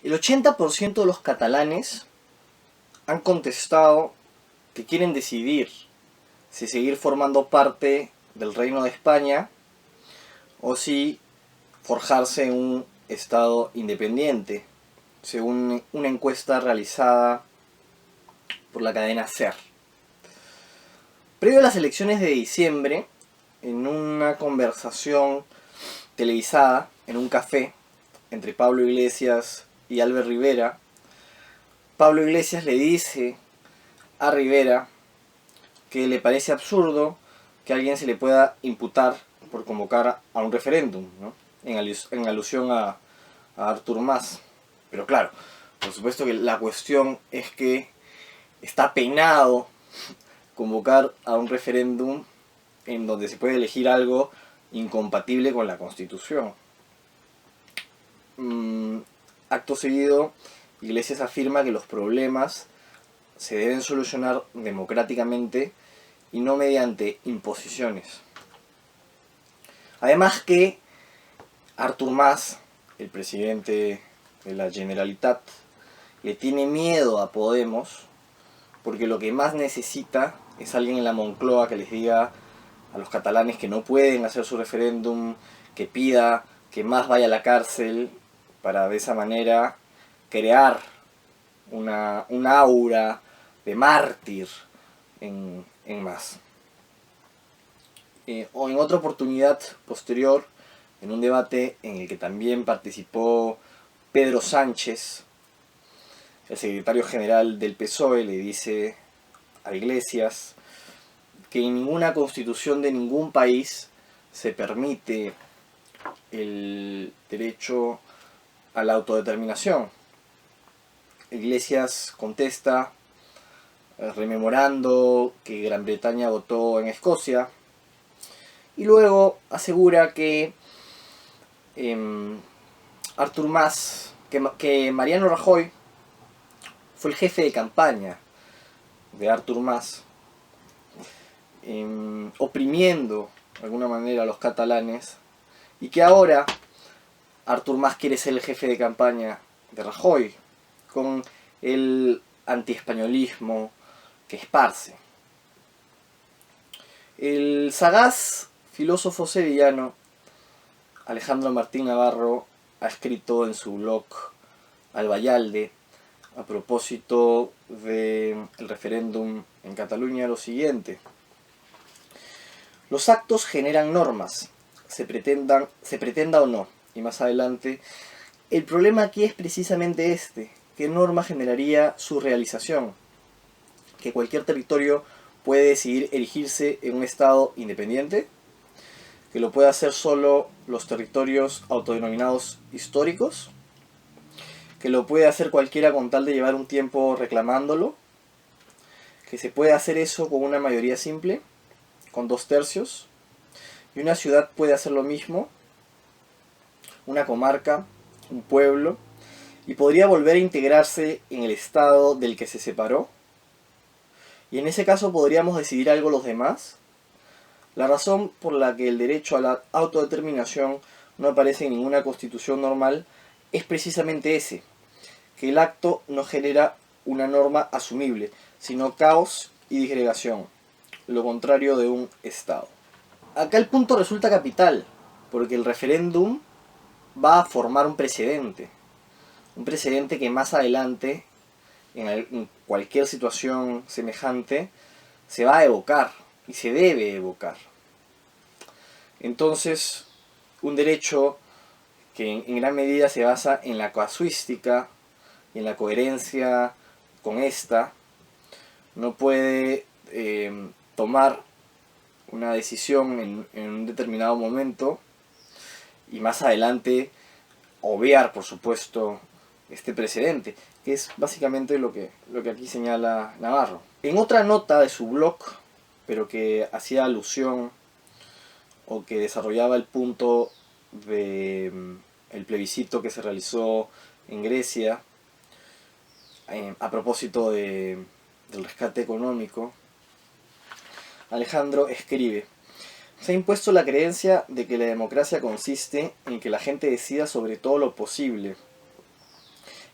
El 80% de los catalanes han contestado que quieren decidir si seguir formando parte del Reino de España o si forjarse un Estado independiente, según una encuesta realizada por la cadena SER. Previo a las elecciones de diciembre, en una conversación televisada en un café entre Pablo Iglesias y Albert Rivera, Pablo Iglesias le dice a Rivera que le parece absurdo que a alguien se le pueda imputar por convocar a un referéndum, ¿no? En alusión a Artur Mas. Pero claro, por supuesto que la cuestión es que está penado convocar a un referéndum en donde se puede elegir algo incompatible con la Constitución. Acto seguido, Iglesias afirma que los problemas se deben solucionar democráticamente y no mediante imposiciones. Además que Artur Mas, el presidente de la Generalitat, le tiene miedo a Podemos porque lo que más necesita es alguien en la Moncloa que les diga a los catalanes que no pueden hacer su referéndum, que pida que Mas vaya a la cárcel para de esa manera crear una aura de mártir en Mas. O en otra oportunidad posterior, en un debate en el que también participó Pedro Sánchez, el secretario general del PSOE, le dice a Iglesias que en ninguna constitución de ningún país se permite el derecho a la autodeterminación. Iglesias contesta rememorando que Gran Bretaña votó en Escocia y luego asegura que Artur Mas, que Mariano Rajoy fue el jefe de campaña de Artur Mas, oprimiendo de alguna manera a los catalanes, y que ahora Artur Mas quiere ser el jefe de campaña de Rajoy, con el antiespañolismo que esparce. El sagaz filósofo sevillano Alejandro Martín Navarro ha escrito en su blog Albayalde, a propósito del referéndum en Cataluña, lo siguiente: los actos generan normas, se pretenda o no. Y más adelante, el problema aquí es precisamente este: ¿qué norma generaría su realización? ¿Que cualquier territorio puede decidir erigirse en un estado independiente? ¿Que lo puede hacer solo los territorios autodenominados históricos? ¿Que lo puede hacer cualquiera con tal de llevar un tiempo reclamándolo? ¿Que se puede hacer eso con una mayoría simple, con 2/3? ¿Y una ciudad puede hacer lo mismo? ¿Una comarca? ¿Un pueblo? ¿Y podría volver a integrarse en el estado del que se separó? ¿Y en ese caso podríamos decidir algo los demás? La razón por la que el derecho a la autodeterminación no aparece en ninguna constitución normal es precisamente ese: que el acto no genera una norma asumible, sino caos y disgregación, lo contrario de un Estado. Acá el punto resulta capital, porque el referéndum va a formar un precedente que más adelante, en cualquier situación semejante, se va a evocar y se debe evocar. Entonces, un derecho que en gran medida se basa en la casuística y en la coherencia con esta, no puede tomar una decisión en un determinado momento y más adelante obviar, por supuesto, este precedente, que es básicamente lo que aquí señala Navarro. En otra nota de su blog, pero que hacía alusión o que desarrollaba el punto del plebiscito que se realizó en Grecia a propósito del rescate económico, Alejandro escribe: se ha impuesto la creencia de que la democracia consiste en que la gente decida sobre todo lo posible,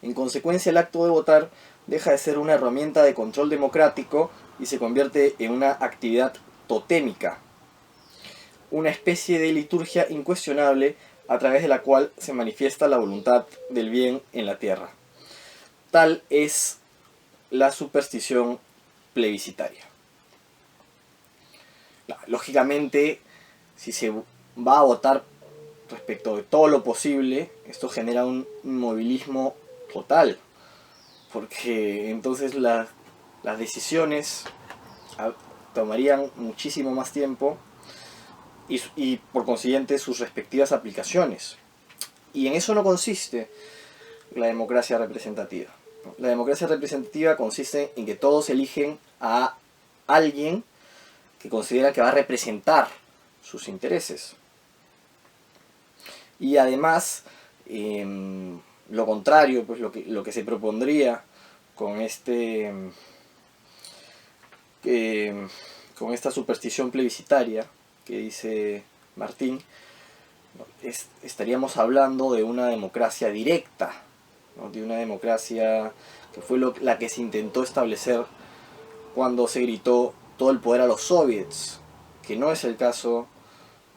En consecuencia, el acto de votar deja de ser una herramienta de control democrático y se convierte en una actividad totémica, una especie de liturgia incuestionable a través de la cual se manifiesta la voluntad del bien en la tierra. Tal es la superstición plebiscitaria. Lógicamente, si se va a votar respecto de todo lo posible, esto genera un inmovilismo total, porque entonces las decisiones tomarían muchísimo más tiempo y por consiguiente sus respectivas aplicaciones. Y en eso no consiste la democracia representativa. La democracia representativa consiste en que todos eligen a alguien que considera que va a representar sus intereses. Y además, lo contrario, pues lo que se propondría con con esta superstición plebiscitaria que dice Martín, estaríamos hablando de una democracia directa, ¿no? De una democracia que fue la que se intentó establecer cuando se gritó todo el poder a los soviets, que no es el caso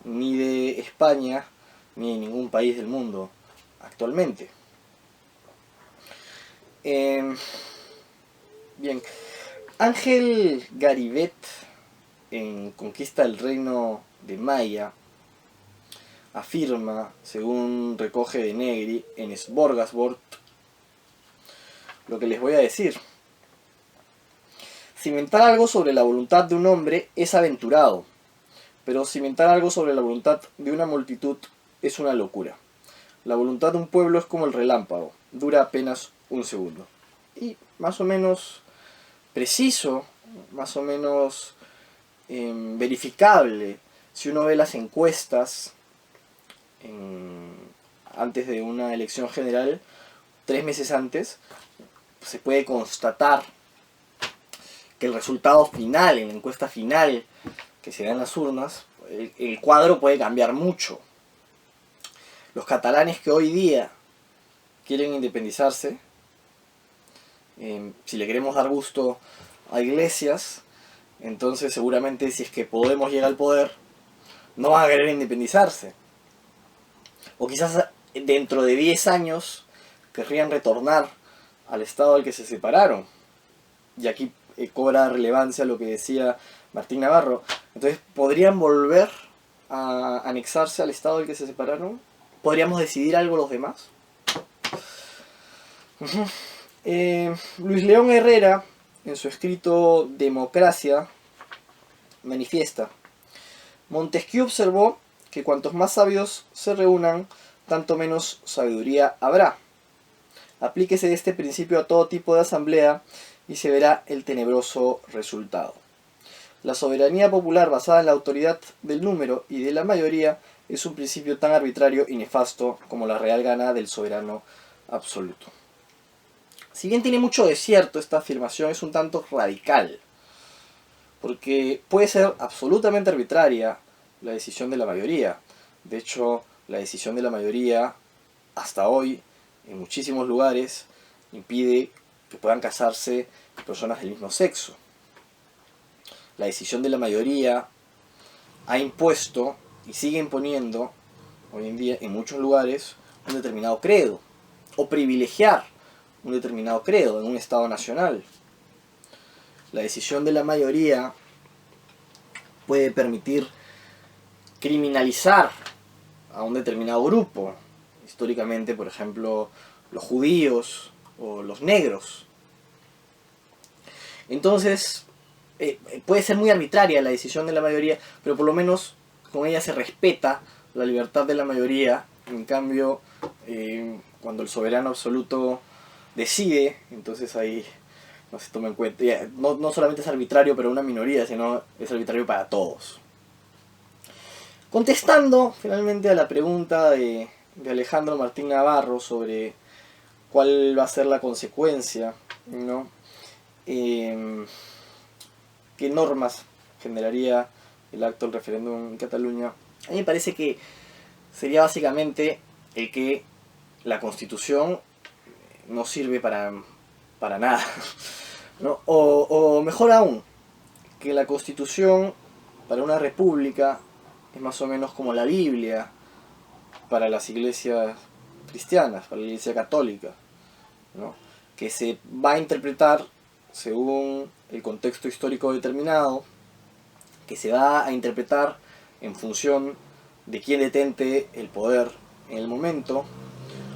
ni de España ni de ningún país del mundo actualmente. Bien, Ángel Garibet, en Conquista del Reino de Maya, afirma, según recoge de Negri en Sborgasbord, lo que les voy a decir. Cimentar algo sobre la voluntad de un hombre es aventurado, pero cimentar algo sobre la voluntad de una multitud es una locura. La voluntad de un pueblo es como el relámpago, dura apenas un segundo. Y más o menos preciso, más o menos verificable, si uno ve las encuestas antes de una elección general, 3 meses antes, se puede constatar que el resultado final, en la encuesta final que se da en las urnas, el cuadro puede cambiar mucho. Los catalanes que hoy día quieren independizarse, si le queremos dar gusto a Iglesias, entonces seguramente si es que Podemos llega al poder, no van a querer independizarse. O quizás dentro de 10 años querrían retornar al estado del que se separaron. Y aquí cobra relevancia lo que decía Martín Navarro. Entonces, ¿podrían volver a anexarse al estado del que se separaron? ¿Podríamos decidir algo los demás? Luis León Herrera, en su escrito Democracia, manifiesta: Montesquieu observó que cuantos más sabios se reúnan, tanto menos sabiduría habrá. Aplíquese este principio a todo tipo de asamblea y se verá el tenebroso resultado. La soberanía popular basada en la autoridad del número y de la mayoría es un principio tan arbitrario y nefasto como la real gana del soberano absoluto. Si bien tiene mucho de cierto, esta afirmación es un tanto radical, porque puede ser absolutamente arbitraria la decisión de la mayoría. De hecho, la decisión de la mayoría, hasta hoy, en muchísimos lugares, impide que puedan casarse personas del mismo sexo. La decisión de la mayoría ha impuesto y sigue imponiendo, hoy en día, en muchos lugares, un determinado credo, o privilegiar un determinado credo en un Estado nacional. La decisión de la mayoría puede permitir criminalizar a un determinado grupo, históricamente, por ejemplo, los judíos o los negros. Entonces, puede ser muy arbitraria la decisión de la mayoría, pero por lo menos con ella se respeta la libertad de la mayoría. En cambio, cuando el soberano absoluto decide, entonces ahí no se toma en cuenta. No solamente es arbitrario para una minoría, sino es arbitrario para todos. Contestando finalmente a la pregunta de Alejandro Martín Navarro sobre cuál va a ser la consecuencia, ¿no? ¿Qué normas generaría el acto del referéndum en Cataluña? A mí me parece que sería básicamente el que la Constitución no sirve para nada, ¿no? O mejor aún, que la Constitución para una república es más o menos como la Biblia para las iglesias cristianas, para la iglesia católica, ¿no? Que se va a interpretar según el contexto histórico determinado, que se va a interpretar en función de quién detente el poder en el momento,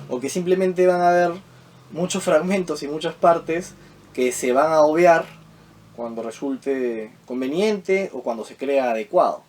o que simplemente van a haber muchos fragmentos y muchas partes que se van a obviar cuando resulte conveniente o cuando se crea adecuado.